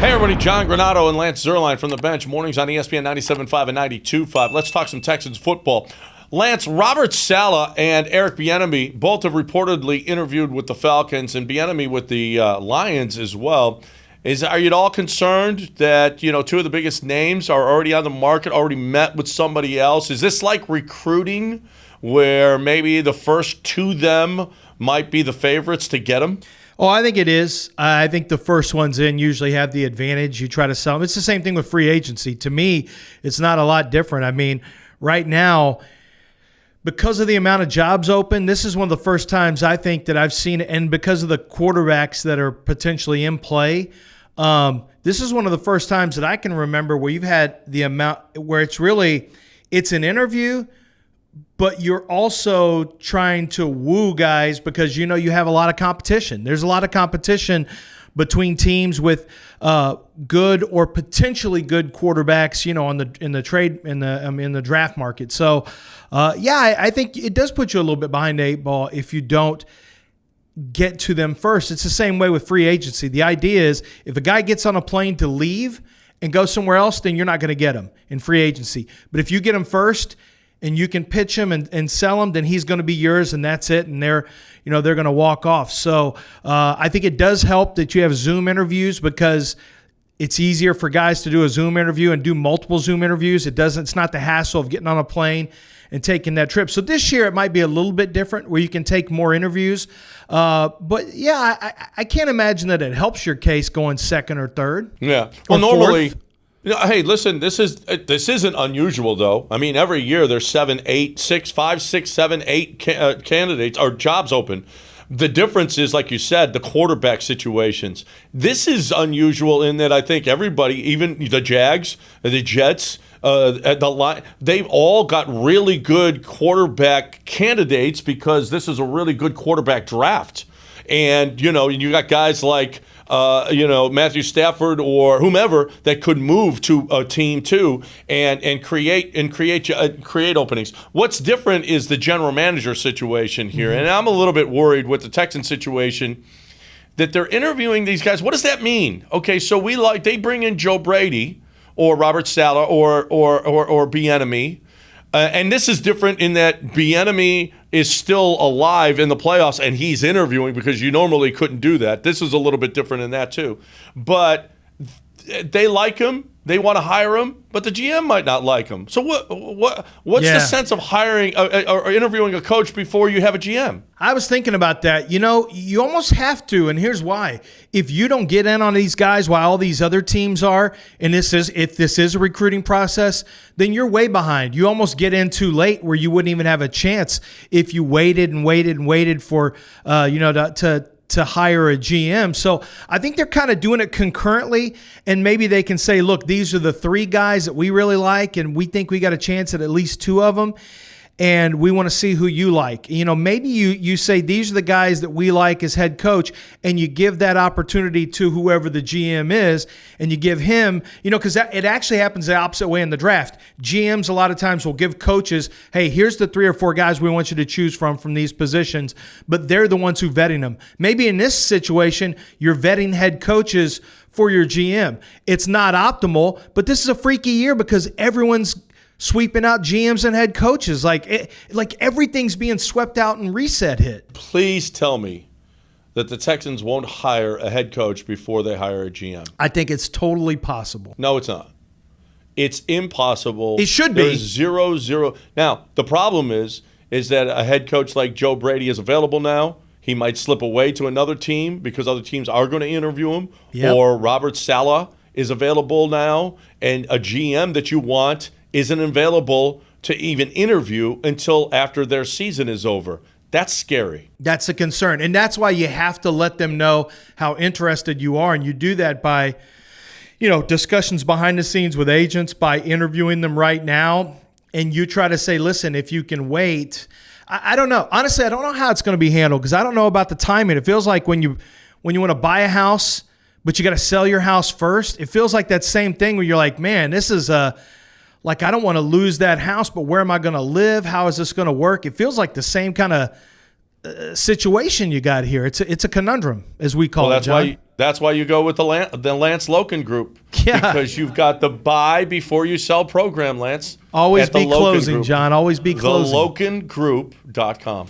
Hey everybody, John Granato and Lance Zierlein from the bench. Mornings on ESPN 97.5 and 92.5. Let's talk some Texans football. Lance, Robert Saleh and Eric Bieniemy both have reportedly interviewed with the Falcons and Bieniemy with the Lions as well. Are you at all concerned that, two of the biggest names are already on the market, already met with somebody else? Is this like recruiting where maybe the first two of them might be the favorites to get them? Oh, I think it is. I think the first ones in usually have the advantage. You try to sell them. It's the same thing with free agency. To me, it's not a lot different. I mean, right now, because of the amount of jobs open, this is one of the first times I think that I've seen it, and because of the quarterbacks that are potentially in play, this is one of the first times that I can remember where you've had the amount where it's an interview, but you're also trying to woo guys because you have a lot of competition. There's a lot of competition between teams with good or potentially good quarterbacks, in the draft market. So, I think it does put you a little bit behind the eight ball if you don't get to them first. It's the same way with free agency. The idea is if a guy gets on a plane to leave and go somewhere else, then you're not going to get him in free agency. But if you get him first and you can pitch him and sell him, then he's going to be yours, and that's it. And they're going to walk off. So I think it does help that you have Zoom interviews because it's easier for guys to do a Zoom interview and do multiple Zoom interviews. It's not the hassle of getting on a plane and taking that trip. So this year it might be a little bit different where you can take more interviews. But yeah, I can't imagine that it helps your case going second or third. Yeah. Well, normally. Hey, listen, this isn't unusual, though. I mean, every year there's 7, 8, 6, 5, 6, 7, 8 candidates or jobs open. The difference is, like you said, the quarterback situations. This is unusual in that I think everybody, even the Jags, the Jets, the line, they've all got really good quarterback candidates because this is a really good quarterback draft. And, you got guys like Matthew Stafford or whomever that could move to a team too and create openings. What's different is the general manager situation here, and I'm a little bit worried with the Texans situation that they're interviewing these guys. What does that mean? Okay, so they bring in Joe Brady or Robert Saleh or Bieniemy. And this is different in that Bieniemy is still alive in the playoffs and he's interviewing because you normally couldn't do that. This is a little bit different in that too. But they like him. They want to hire him, but the GM might not like him. So what's the sense of hiring or interviewing a coach before you have a GM? I was thinking about that. You almost have to, and here's why. If you don't get in on these guys while all these other teams are, and if this is a recruiting process, then you're way behind. You almost get in too late where you wouldn't even have a chance if you waited and waited and waited for to hire a GM. So I think they're kind of doing it concurrently, and maybe they can say, look, these are the three guys that we really like, and we think we got a chance at least two of them, and we want to see who you like. Maybe you say these are the guys that we like as head coach, and you give that opportunity to whoever the GM is, and you give him, because it actually happens the opposite way in the draft. GMs a lot of times will give coaches, hey, here's the 3 or 4 guys we want you to choose from these positions, but they're the ones who vetting them. Maybe in this situation, you're vetting head coaches for your GM. It's not optimal, but this is a freaky year because everyone's sweeping out GMs and head coaches. Like everything's being swept out and reset hit. Please tell me that the Texans won't hire a head coach before they hire a GM. I think it's totally possible. No, it's not. It's impossible. It should be. There's 0-0. Now, the problem is that a head coach like Joe Brady is available now. He might slip away to another team because other teams are going to interview him. Yep. Or Robert Saleh is available now, and a GM that you want isn't available to even interview until after their season is over. That's scary. That's a concern. And that's why you have to let them know how interested you are. And you do that by, discussions behind the scenes with agents, by interviewing them right now. And you try to say, listen, if you can wait. I don't know. Honestly, I don't know how it's going to be handled because I don't know about the timing. It feels like when you want to buy a house, but you got to sell your house first, it feels like that same thing where you're like, man, this is I don't want to lose that house, but where am I going to live? How is this going to work? It feels like the same kind of situation you got here. It's a conundrum, as we call it, John. That's why you go with the Lance Loken Group. Yeah. Because you've got the buy before you sell program, Lance. Always at the be Loken closing, Group. John. Always be closing. TheLokenGroup.com.